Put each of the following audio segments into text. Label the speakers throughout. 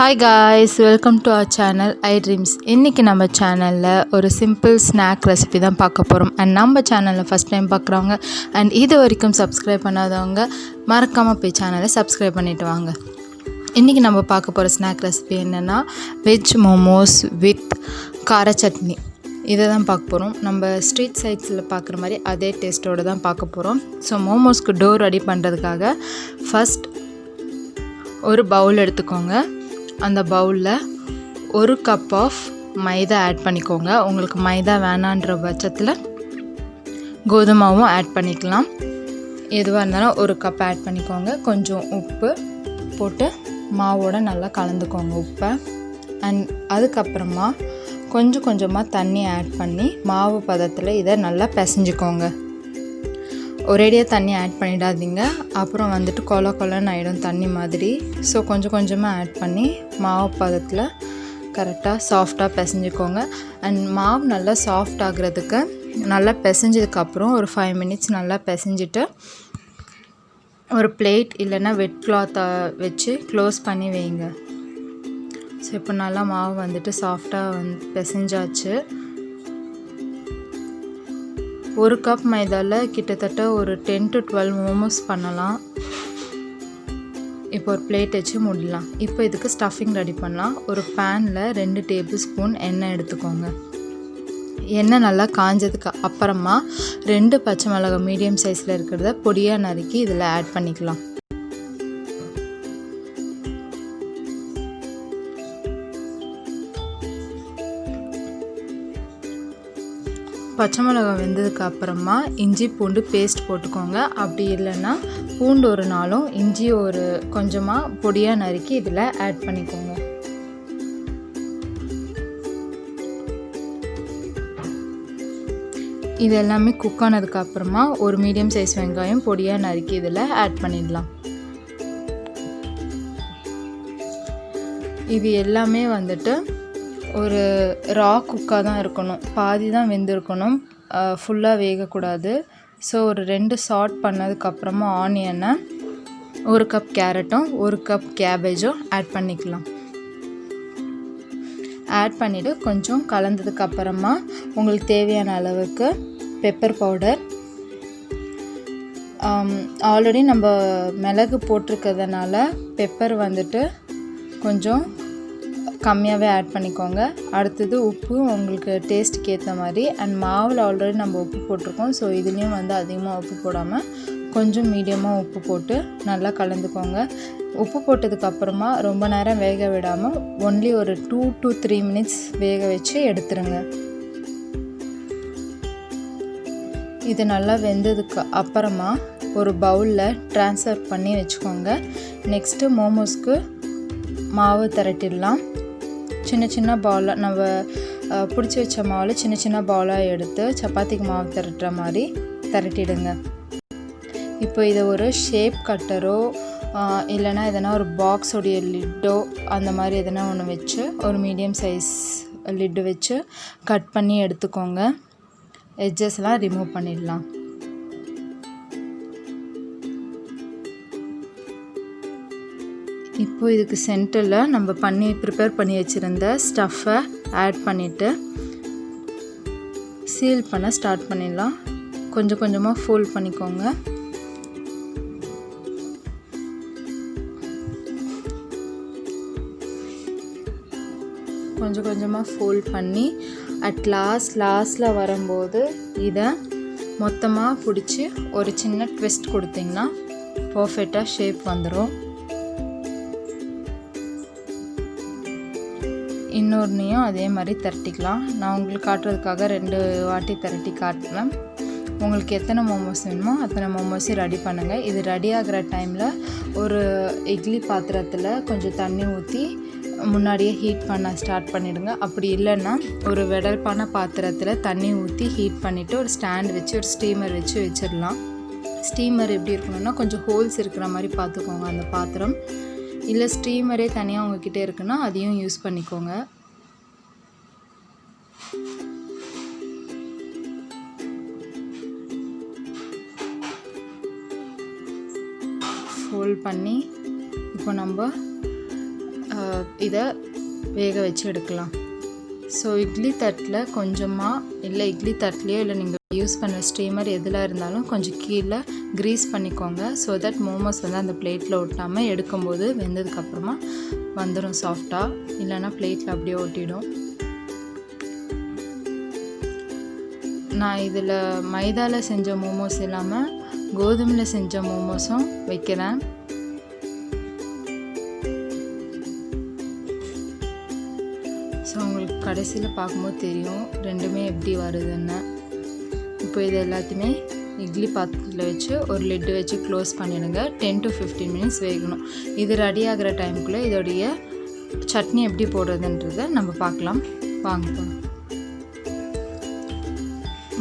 Speaker 1: Hi guys, welcome to our channel I-DREAMZ. இன்னைக்கு நம்ம சேனல்ல ஒரு சிம்பிள் ஸ்நாக் ரெசிபி தான் பார்க்க போறோம். and நம்ம சேனல்ல ஃபர்ஸ்ட் டைம் பார்க்குறவங்க and இது வரைக்கும் சப்ஸ்கிரைப் பண்ணாதவங்க மறக்காம போய் சேனலை சப்ஸ்கிரைப் பண்ணிட்டு வாங்க. இன்னைக்கு நம்ம பார்க்க போற ஸ்நாக் ரெசிபி என்னன்னா வெஜ் மோமோஸ் வித் கார சட்னி. இதை தான் பார்க்க போகிறோம். நம்ம ஸ்ட்ரீட் சைட்ஸில் பார்க்குற மாதிரி அதே டேஸ்ட்டோடு தான் பார்க்க போகிறோம். ஸோ மோமோஸ்க்கு டோ ரெடி பண்ணுறதுக்காக ஃபஸ்ட் ஒரு பவுல் எடுத்துக்கோங்க. அந்த பவுலில் ஒரு கப் ஆஃப் மைதா ஆட் பண்ணிக்கோங்க. உங்களுக்கு மைதா வேணான்ற பட்சத்தில் கோதுமாவும் ஆட் பண்ணிக்கலாம். எதுவாக இருந்தாலும் ஒரு கப் ஆட் பண்ணிக்கோங்க. கொஞ்சம் உப்பு போட்டு மாவோடு நல்லா கலந்துக்கோங்க உப்பை. அண்ட் அதுக்கப்புறமா கொஞ்சம் கொஞ்சமாக தண்ணி ஆட் பண்ணி மாவு பதத்தில் இதை நல்லா பிசைஞ்சிக்கோங்க. ஒரேடியாக தண்ணி ஆட் பண்ணிடாதீங்க, அப்புறம் வந்துட்டு கொலன்னு ஆகிடும் தண்ணி மாதிரி. ஸோ கொஞ்சம் கொஞ்சமாக ஆட் பண்ணி மாவு பதத்தில் கரெக்டாக சாஃப்டாக பிசைஞ்சிக்கோங்க. அண்ட் மாவு நல்லா சாஃப்ட் ஆகுறதுக்கு நல்லா பிசைஞ்சதுக்கப்புறம் ஒரு 5 minutes நல்லா பிசைஞ்சிட்டு ஒரு பிளேட் இல்லைன்னா வெட் கிளாத்தை வச்சு க்ளோஸ் பண்ணி வைங்க. ஸோ இப்போ நல்லா மாவு வந்துட்டு சாஃப்டாக பிசைஞ்சாச்சு. ஒரு கப் மைதாவில் கிட்டத்தட்ட ஒரு 10 to 12 மோமோஸ் பண்ணலாம். இப்போ ஒரு பிளேட் வச்சு மூடலாம். இப்போ இதுக்கு ஸ்டஃபிங் ரெடி பண்ணலாம். ஒரு பேனில் 2 tablespoon எண்ணெய் எடுத்துக்கோங்க. எண்ணெய் நல்லா காஞ்சதுக்கு அப்புறமா 2 பச்சை மிளகாய் மீடியம் சைஸில் இருக்கிறத பொடியாக நறுக்கி இதில் ஆட் பண்ணிக்கலாம். பச்சை மிளகாய் வெந்ததுக்கு அப்புறமா இஞ்சி பூண்டு பேஸ்ட் போட்டுக்கோங்க. அப்படி இல்லைன்னா பூண்டு ஒரு 4 இஞ்சி ஒரு கொஞ்சமாக பொடியாக நறுக்கி இதில் ஆட் பண்ணிக்கோங்க. இது எல்லாமே குக் ஆனதுக்கு அப்புறமா ஒரு மீடியம் சைஸ் வெங்காயம் பொடியாக நறுக்கி இதில் ஆட் பண்ணிடலாம். இது எல்லாமே வந்துட்டு ஒரு ரா குக்காக தான் இருக்கணும். பாதி தான் வெந்திருக்கணும், ஃபுல்லாக வேகக்கூடாது. ஸோ ஒரு 2 சாட் பண்ணதுக்கப்புறமா ஆனியனை, ஒரு கப் கேரட்டும் ஒரு கப் கேபேஜும் ஆட் பண்ணிக்கலாம். ஆட் பண்ணிவிட்டு கொஞ்சம் கலந்ததுக்கப்புறமா உங்களுக்கு தேவையான அளவுக்கு பெப்பர் பவுடர், ஆல்ரெடி நம்ம மிளகு போட்டிருக்கிறதுனால பெப்பர் வந்துட்டு கொஞ்சம் கம்மியாகவே ஆட் பண்ணிக்கோங்க. அடுத்தது உப்பு உங்களுக்கு டேஸ்ட்டுக்கு ஏற்ற மாதிரி. அண்ட் மாவில் ஆல்ரெடி நம்ம உப்பு போட்டிருக்கோம். ஸோ இதுலேயும் வந்து அதிகமாக உப்பு போடாமல் கொஞ்சம் மீடியமாக உப்பு போட்டு நல்லா கலந்துக்கோங்க. உப்பு போட்டதுக்கப்புறமா ரொம்ப நேரம் வேக விடாமல் ஒன்லி ஒரு 2 to 3 minutes வேக வச்சு எடுத்துருங்க. இது நல்லா வெந்ததுக்கு அப்புறமா ஒரு பவுலில் ட்ரான்ஸ்ஃபர் பண்ணி வச்சுக்கோங்க. நெக்ஸ்ட்டு மோமோஸ்க்கு மாவு திரட்டிடலாம். சின்ன சின்ன பாலாக நம்ம பிடிச்சி வச்ச மாவில் சின்ன சின்ன பாலாக எடுத்து சப்பாத்திக்கு மாவு திரட்டுற மாதிரி திரட்டிடுங்க. இப்போ இதை ஒரு ஷேப் கட்டரோ இல்லைனா எதனா ஒரு பாக்ஸோடைய லிட்டோ அந்த மாதிரி எதனா ஒன்று வச்சு ஒரு மீடியம் சைஸ் லிட்டு வச்சு கட் பண்ணி எடுத்துக்கோங்க. எட்ஜஸ்லாம் ரிமூவ் பண்ணிடலாம். இப்போ இதுக்கு சென்டரில் நம்ம ப்ரிப்பேர் பண்ணி வச்சுருந்த ஸ்டஃப்பை ஆட் பண்ணிவிட்டு சீல் பண்ண ஸ்டார்ட் பண்ணிடலாம். கொஞ்சம் கொஞ்சமாக ஃபோல்ட் பண்ணிக்கோங்க. கொஞ்சம் கொஞ்சமாக ஃபோல்ட் பண்ணி லாஸ்ட்டில் வரும்போது இதை மொத்தமாக பிடிச்சி ஒரு சின்ன ட்விஸ்ட் கொடுத்திங்கன்னா பர்ஃபெக்டாக ஷேப் வந்துடும். இன்னொன்றையும் அதே மாதிரி திரட்டிக்கலாம். நான் உங்களுக்கு காட்டுறதுக்காக 2 வாட்டி திரட்டி காட்டுவேன். உங்களுக்கு எத்தனை மோமோஸ் வேணுமோ அத்தனை மோமோஸையும் ரெடி பண்ணுங்கள். இது ரெடி ஆகிற டைமில் ஒரு இட்லி பாத்திரத்தில் கொஞ்சம் தண்ணி ஊற்றி முன்னாடியே ஹீட் பண்ண ஸ்டார்ட் பண்ணிவிடுங்க. அப்படி இல்லைன்னா ஒரு வெடல்பான பாத்திரத்தில் தண்ணி ஊற்றி ஹீட் பண்ணிவிட்டு ஒரு ஸ்டாண்ட் வச்சு ஒரு ஸ்டீமர் வச்சு வச்சிடலாம். ஸ்டீமர் எப்படி இருக்கணும்னா கொஞ்சம் ஹோல்ஸ் இருக்கிற மாதிரி பார்த்துக்கோங்க அந்த பாத்திரம். இல்லை ஸ்டீமரே தனியாக உங்ககிட்ட இருக்குன்னா அதையும் யூஸ் பண்ணிக்கோங்க. ஃபோல்ட் பண்ணி இப்போ நம்ம இதை வேக வச்சு எடுக்கலாம். ஸோ இட்லி தட்டில் கொஞ்சமாக இல்லை இட்லி தட்டிலையோ இல்லை நீங்கள் யூஸ் பண்ண ஸ்டீமர் எதில் இருந்தாலும் கொஞ்சம் கீழே க்ரீஸ் பண்ணிக்கோங்க. ஸோ தட் மோமோஸ் வந்து அந்த பிளேட்டில் ஒட்டாமல் எடுக்கும்போது வெந்ததுக்கப்புறமா வந்துடும் சாஃப்டாக. இல்லைன்னா பிளேட்டில் அப்படியே ஒட்டிடும். நான் இதில் மைதாவில் செஞ்ச மோமோஸ் இல்லாமல் கோதுமையில் செஞ்ச மோமோஸும் வைக்கிறேன். ஸோ உங்களுக்கு கடைசியில் பார்க்கும்போது தெரியும் ரெண்டுமே எப்படி வருதுன்னு. இப்போ இது எல்லாத்தையுமே இட்லி பாத்திரத்தில் வச்சு ஒரு லிட்டு வச்சு க்ளோஸ் பண்ணிடுங்க. 10 to 15 minutes வேகணும். இது ரெடி ஆகிற டைமுக்குள்ளே இதோடைய சட்னி எப்படி போடுறதுன்றதை நம்ம பார்க்கலாம். வாங்க.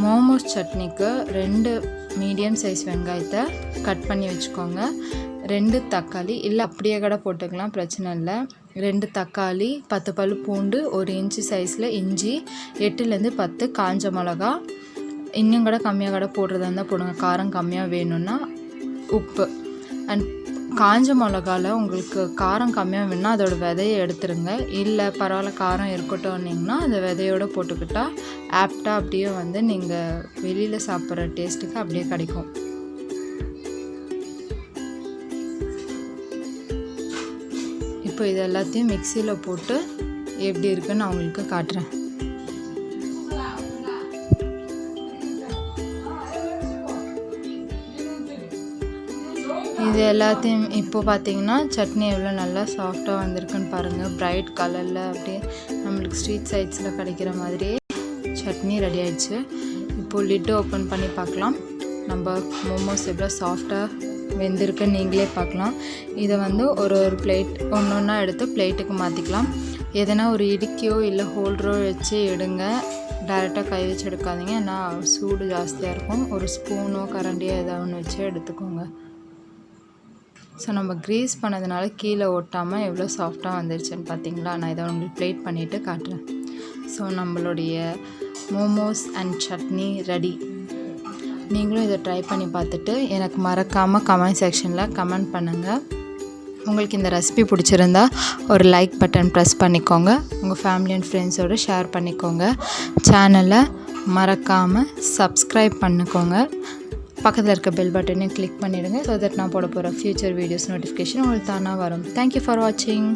Speaker 1: மோமோஸ் சட்னிக்கு 2 மீடியம் சைஸ் வெங்காயத்தை கட் பண்ணி வச்சுக்கோங்க. 2 தக்காளி இல்லை அப்படியே கூட போட்டுக்கலாம், பிரச்சனை இல்லை. 2 தக்காளி, 10 பல் பூண்டு, 1 இன்ச்சு சைஸில் இஞ்சி, 8லேருந்து 10 காஞ்ச மிளகா. இன்னும் கூட கம்மியாக கூட போடுறதா இருந்தால் போடுங்க, காரம் கம்மியாக வேணும்னா. உப்பு அண்ட் காஞ்ச மிளகாவில் உங்களுக்கு காரம் கம்மியாக வேணும்னா அதோட விதையை எடுத்துருங்க. இல்லை பரவாயில்ல காரம் இருக்கட்டும்னிங்கன்னா அந்த விதையோடு போட்டுக்கிட்டால் ஆப்டாக அப்படியே வந்து நீங்கள் வெளியில் சாப்பிட்ற டேஸ்ட்டுக்கு அப்படியே கிடைக்கும். இப்போ இது எல்லாத்தையும் மிக்சியில் போட்டு எப்படி இருக்குன்னு நான் உங்களுக்கு காட்டுறேன். இது எல்லாத்தையும் இப்போ பார்த்தீங்கன்னா சட்னி எவ்வளோ நல்லா சாஃப்டாக வந்திருக்குன்னு பாருங்கள். பிரைட் கலரில் அப்படியே நம்மளுக்கு ஸ்ட்ரீட் சைட்ஸில் கிடைக்கிற மாதிரியே சட்னி ரெடி ஆகிடுச்சு. இப்போது லிட்டு ஓப்பன் பண்ணி பார்க்கலாம். நம்ம மோமோஸ் எவ்வளோ சாஃப்டாக வெந்திருக்குன்னு நீங்களே பார்க்கலாம். இதை வந்து ஒரு பிளேட் ஒன்றா எடுத்து பிளேட்டுக்கு மாற்றிக்கலாம். எதனா ஒரு இடுக்கியோ இல்லை ஹோல்டரோ வச்சு எடுங்க. டைரெக்டாக கை வச்சு எடுக்காதீங்க, ஏன்னா சூடு ஜாஸ்தியாக இருக்கும். ஒரு ஸ்பூனோ கரண்டியோ ஏதாவது ஒன்று வச்சு எடுத்துக்கோங்க. ஸோ நம்ம க்ரீஸ் பண்ணதுனால கீழே ஒட்டாமல் எவ்வளோ சாஃப்டாக வந்துருச்சுன்னு பார்த்தீங்களா. நான் இதை உங்களுக்கு பிளேட் பண்ணிவிட்டு காட்டுறேன். ஸோ நம்மளுடைய மோமோஸ் அண்ட் சட்னி ரெடி. நீங்களும் இதை ட்ரை பண்ணி பார்த்துட்டு எனக்கு மறக்காமல் கமெண்ட் செக்ஷனில் கமெண்ட் பண்ணுங்கள். உங்களுக்கு இந்த ரெசிபி பிடிச்சிருந்தா ஒரு லைக் பட்டன் ப்ரெஸ் பண்ணிக்கோங்க. உங்கள் ஃபேமிலி அண்ட் ஃப்ரெண்ட்ஸோடு ஷேர் பண்ணிக்கோங்க. சேனலை மறக்காமல் சப்ஸ்கிரைப் பண்ணிக்கோங்க. பக்கத்தில் இருக்க பெல் பட்டனையும் கிளிக் பண்ணிவிடுங்க. ஸோ தட் நான் போட போகிற ஃப்யூச்சர் வீடியோஸ் நோட்டிஃபிகேஷன் உங்களுக்கு தானாக வரும். தேங்க்யூ ஃபார் வாட்சிங்.